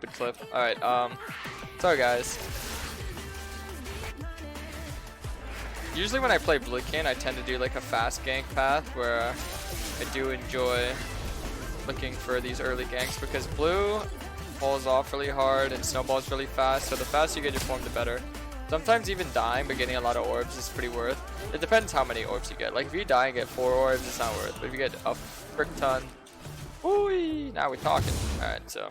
Good clip. Alright, so guys. Usually when I play blue Kayn, I tend to do like a fast gank path where I do enjoy looking for these early ganks because blue falls off really hard and snowballs really fast, so the faster you get your form, the better. Sometimes even dying but getting a lot of orbs is pretty worth. It depends how many orbs you get. Like if you die and get 4 orbs, it's not worth. But if you get a frick ton, whoo, now we're talking. Alright, so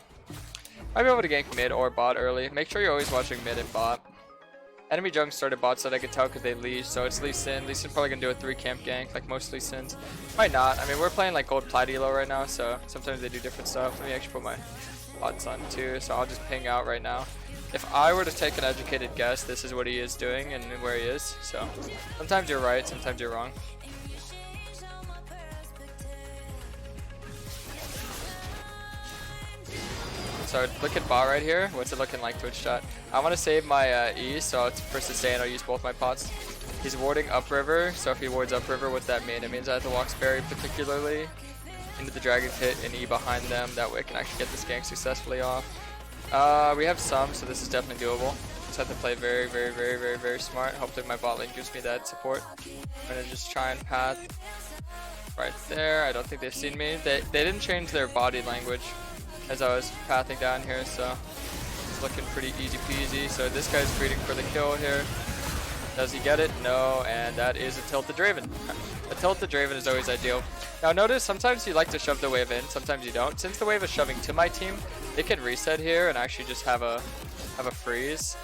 I'll be able to gank mid or bot early. Make sure you're always watching mid and bot. Enemy jungle started bot so that I can tell because they leash, so it's Lee Sin. Lee Sin probably gonna do a 3 camp gank like most Lee Sins. Might not. I mean, we're playing like gold platy-elo right now, so sometimes they do different stuff. Let me actually put my bots on too, so I'll just ping out right now. If I were to take an educated guess, this is what he is doing and where he is. So sometimes you're right, sometimes you're wrong. So look at bot right here. What's it looking like, Twitch chat? I want to save my E, so it's for sustain. I'll use both my pots. He's warding upriver, so if he wards upriver, what's that mean? It means I have to walk Sperry particularly into the dragon pit and E behind them. That way I can actually get this gank successfully off. We have some, so this is definitely doable. Just have to play very smart. Hopefully my bot lane gives me that support. I'm gonna just try and path right there. I don't think they've seen me. They didn't change their body language as I was pathing down here, so it's looking pretty easy peasy. So this guy's breeding for the kill here. Does he get it? No, and that is a Tilted Draven. A Tilted Draven is always ideal. Now notice, sometimes you like to shove the wave in, sometimes you don't. Since the wave is shoving to my team, they can reset here and actually just have a freeze.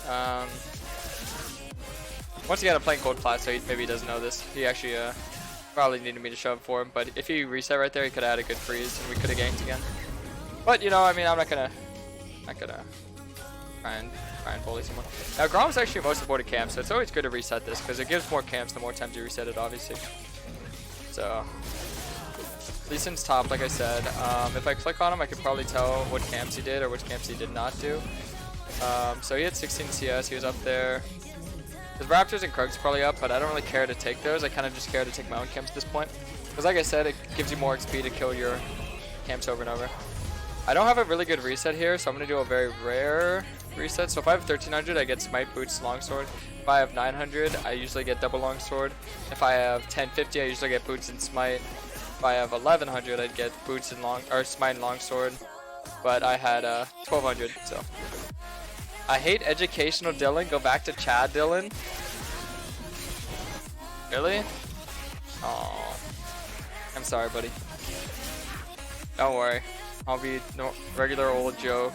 Once again, I'm playing Gold Plat, so maybe he doesn't know this. He actually probably needed me to shove for him, but if he reset right there, he could have had a good freeze and we could have ganked again. But you know, I mean, I'm not gonna try and bully someone. Now Grom's actually most supported camp, so it's always good to reset this because it gives more camps the more times you reset it, obviously. So Lee Sin's top, like I said. If I click on him, I could probably tell what camps he did or which camps he did not do. So he had 16 CS, he was up there. His Raptors and Krug's probably up, but I don't really care to take those. I kind of just care to take my own camps at this point. Because like I said, it gives you more XP to kill your camps over and over. I don't have a really good reset here, so I'm going to do a very rare reset. So if I have 1300, I get Smite, Boots, Longsword. If I have 900, I usually get double Longsword. If I have 1050, I usually get Boots and Smite. If I have 1100, I'd get Boots and Smite and Longsword. But I had 1200, so. I hate educational Dylan. Go back to Chad Dylan. Really? Oh, I'm sorry, buddy. Don't worry. I'll be no regular old Joe.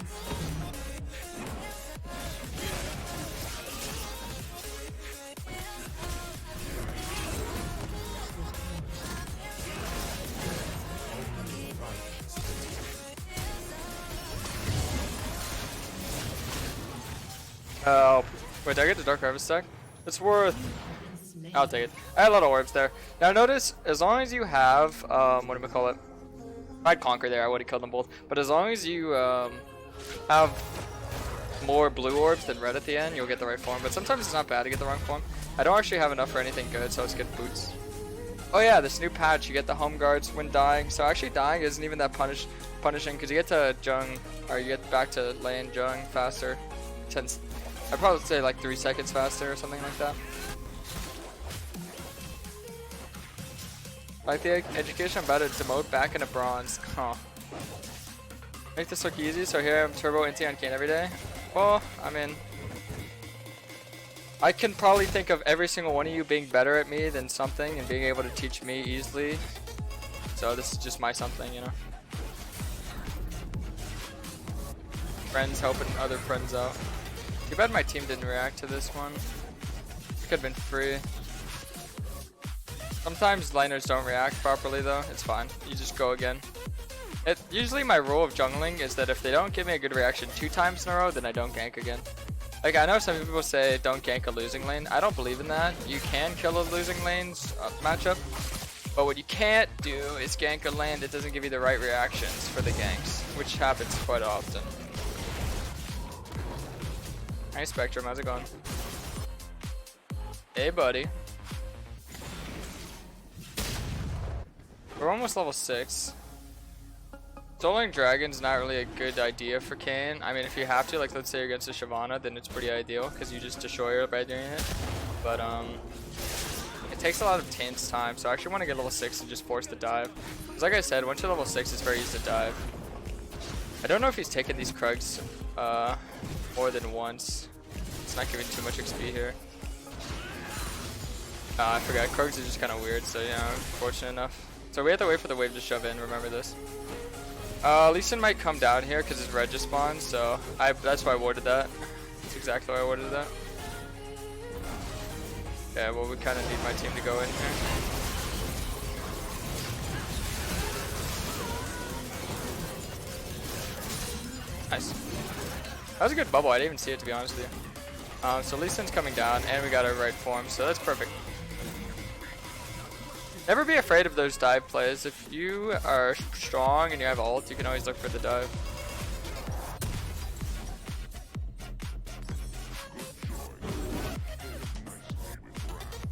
Oh, wait, did I get the Dark Harvest stack? It's worth. I'll take it. I had a lot of orbs there. Now notice, as long as you have, what do we call it? I'd conquer there, I would have killed them both. But as long as you have more blue orbs than red at the end, you'll get the right form. But sometimes it's not bad to get the wrong form. I don't actually have enough for anything good, so let's get Boots. Oh yeah, this new patch, you get the home guards when dying. So actually dying isn't even that punishing because you get to Jung, or you get back to lane Jung faster. I'd probably say like 3 seconds faster or something like that. Like the education, I'm about to demote back into bronze. Huh. Make this look easy, so here I'm turbo inting on Kayn every day. Well, I mean, I can probably think of every single one of you being better at me than something and being able to teach me easily. So this is just my something, you know. Friends helping other friends out. Too bad my team didn't react to this one. Could have been free. Sometimes laners don't react properly though, it's fine. You just go again. Usually my rule of jungling is that if they don't give me a good reaction 2 times in a row, then I don't gank again. Like I know some people say don't gank a losing lane. I don't believe in that. You can kill a losing lane's matchup. But what you can't do is gank a lane that doesn't give you the right reactions for the ganks, which happens quite often. Hey Spectrum, how's it going? Hey buddy. We're almost level 6. Soloing Dragon's not really a good idea for Kayn. I mean, if you have to, like let's say you're against a Shyvana, then it's pretty ideal because you just destroy her by doing it. But it takes a lot of Taint's time, so I actually want to get level 6 and just force the dive. Because like I said, once you're level 6, it's very easy to dive. I don't know if he's taken these Krugs more than once. It's not giving too much XP here. I forgot, Krugs are just kind of weird, so yeah, fortunate enough. So we have to wait for the wave to shove in, remember this. Lee Sin might come down here because his red just spawned, so that's why I warded that. That's exactly why I warded that. Yeah, well we kind of need my team to go in here. Nice. That was a good bubble, I didn't even see it to be honest with you. So Lee Sin's coming down and we got our right form, so that's perfect. Never be afraid of those dive plays. If you are strong and you have ult, you can always look for the dive.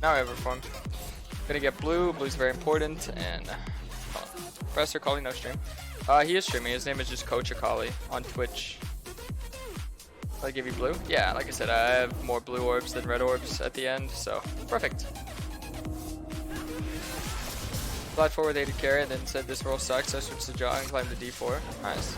Now I have a form. Gonna get blue. Blue's very important. And Professor Kali no stream. He is streaming. His name is just Coach Akali on Twitch. I'll give you blue. Yeah, like I said, I have more blue orbs than red orbs at the end, so perfect. Flat forward 80 carry and then said this roll sucks, so I switched to jaw and climbed to D4. Nice.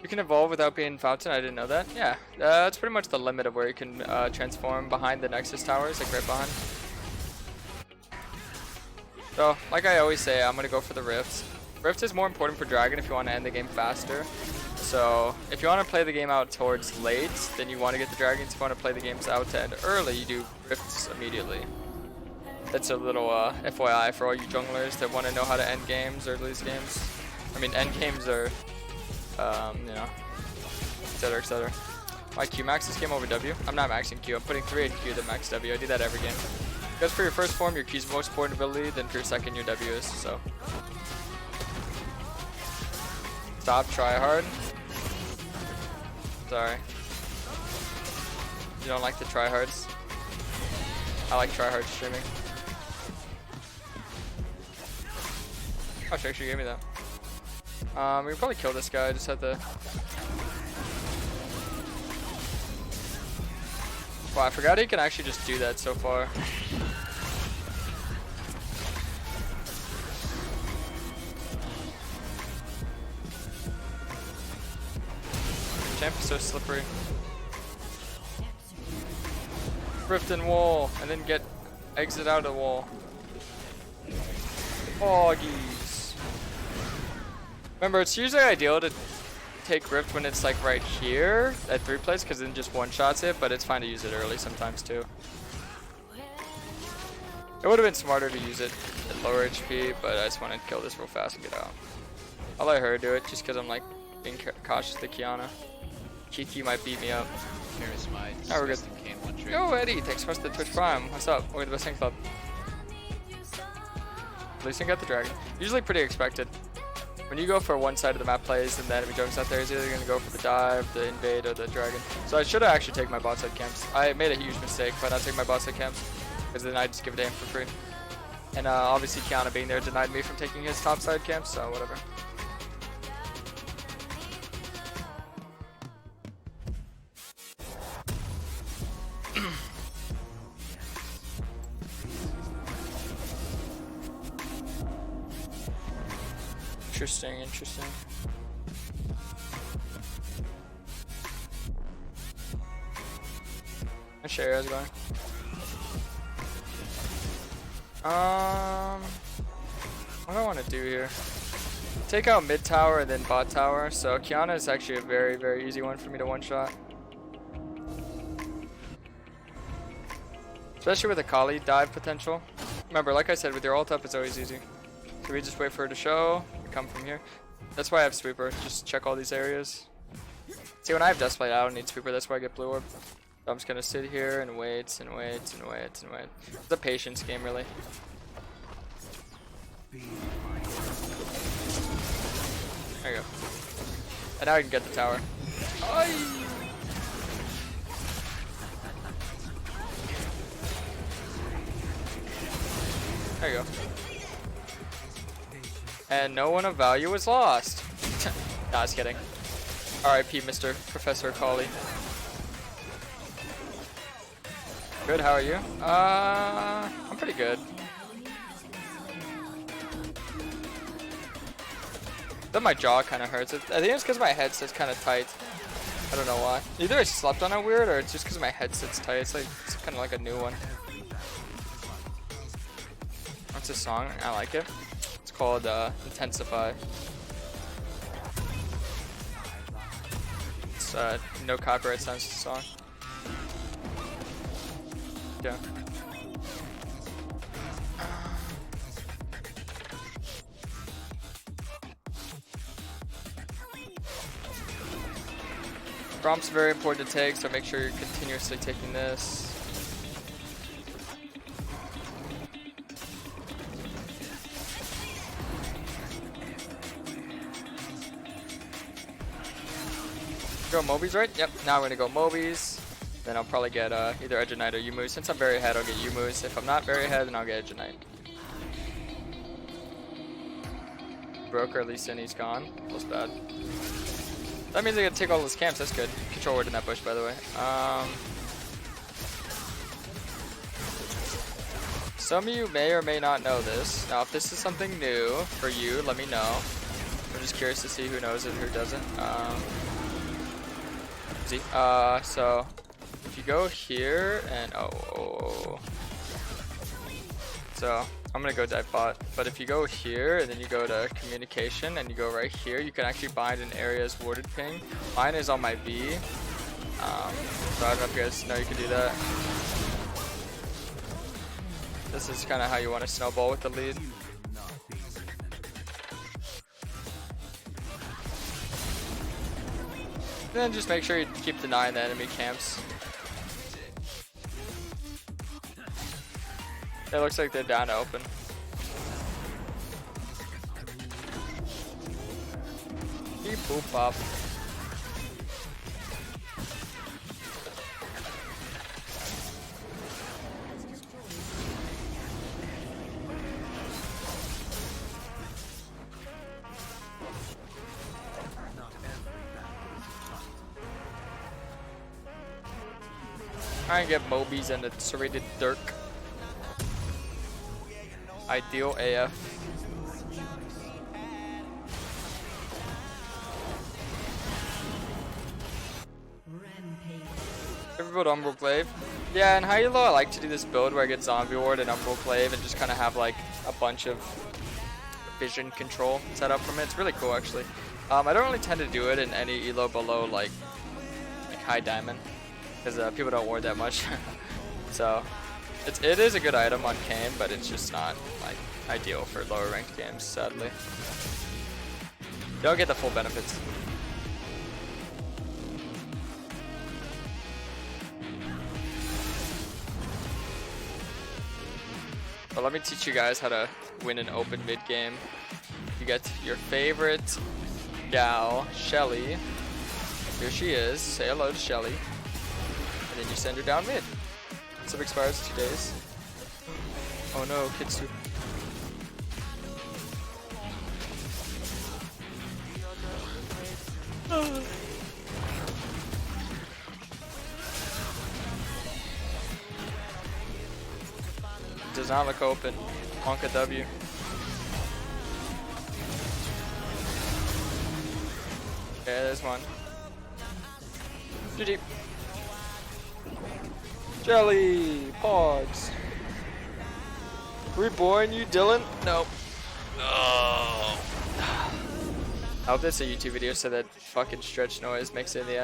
You can evolve without being Fountain, I didn't know that. Yeah, that's pretty much the limit of where you can transform behind the Nexus towers, like right behind. So, like I always say, I'm going to go for the Rift. Rift is more important for Dragon if you want to end the game faster. So, if you want to play the game out towards late, then you want to get the Dragons. If you want to play the games out to end early, you do Rifts immediately. That's a little FYI for all you junglers that want to know how to end games or lose games. I mean, end games or, you know, etc, etc. My Q max this game over W. I'm not maxing Q. I'm putting 3 in Q to max W. I do that every game. Because for your first form, your Q is the most important ability, then for your second, your W is, so. Stop, try hard. Sorry. You don't like the tryhards? I like tryhard streaming. Oh, she actually gave me that. We can probably kill this guy, I just have to. Wow, I forgot he can actually just do that so far. Champ is so slippery. Rift and wall, and then get exit out of wall. Oh, geez. Remember, it's usually ideal to take Rift when it's like right here at 3 plays, because then just one-shots it, but it's fine to use it early sometimes too. It would have been smarter to use it at lower HP, but I just want to kill this real fast and get out. I'll let her do it just because I'm like being cautious to Kiana. Kiki might beat me up. Karasmai. Oh, we're good. Yo, Eddie, thanks so much for the Twitch Prime. What's up? We're the best thing club. At least I got the dragon. Usually pretty expected. When you go for one side of the map plays and the enemy jungle's out there, he's either going to go for the dive, the invade, or the dragon. So I should have actually taken my bot side camps. I made a huge mistake by not taking my bot side camps, because then I just give it to him for free. And obviously Kiana being there denied me from taking his top side camps, so whatever. Interesting, interesting. I'll show you how's it going. What do I want to do here? Take out mid tower and then bot tower. So Kiana is actually a very, very easy one for me to one shot. Especially with a Kali dive potential. Remember, like I said, with your ult up, it's always easy. So we just wait for her to show, come from here. That's why I have Sweeper, just check all these areas. See, when I have Dustblade, I don't need Sweeper, that's why I get Blue Orb. So I'm just gonna sit here and wait and wait and wait and wait. It's a patience game, really. There you go. And now I can get the tower. Aye. There you go. And no one of value was lost. Nah, I was kidding. R.I.P. Mr. Professor Colley. Good, how are you? I'm pretty good. Then my jaw kind of hurts. I think it's because my headset's kind of tight. I don't know why. Either I slept on it weird or it's just because my headset's tight. It's like it's kind of like a new one. What's a song? I like it. It's called Intensify. It's no copyright sounds to the song. Yeah. Prompt's very important to take, so make sure you're continuously taking this. Go Mobies, right? Yep, now we're gonna go Mobies. Then I'll probably get either Edge of Night or Yumu. Since I'm very ahead, I'll get Yumu's. If I'm not very ahead, then I'll get Edge of Night. Broker, at least in, he's gone. Feels bad. That means I get to take all those camps. That's good. Control word in that bush, by the way. Some of you may or may not know this. Now, if this is something new for you, let me know. I'm just curious to see who knows it and who doesn't. So if you go here and so I'm gonna go dive bot, but if you go here and then you go to communication and you go right here, you can actually bind an area's warded ping. Mine is on my B, so I don't know if you guys know you can do that. This is kind of how you want to snowball with the lead. Then just make sure you keep denying the enemy camps. It looks like they're down to open. Beep boop pop. Try and get Mobies and the serrated Dirk. Ideal AF. Ever build Umbral Glaive? Yeah, in high elo I like to do this build where I get Zombie Ward and Umbral Glaive and just kind of have like a bunch of vision control set up from it. It's really cool actually. I don't really tend to do it in any elo below like high diamond because people don't ward that much. So it is a good item on Kayn, but it's just not like ideal for lower ranked games, sadly. You don't get the full benefits. But let me teach you guys how to win an open mid game. You get your favorite gal, Shelly. Here she is. Say hello to Shelly. And then you send her down mid. Sub expires 2 days. Oh no, kids too. Does not look open. Honka W. Okay, there's one. GG. Jelly! Pogs! Reborn you, Dylan? Nope. No. I hope that's a YouTube video so that fucking stretch noise makes it in the end.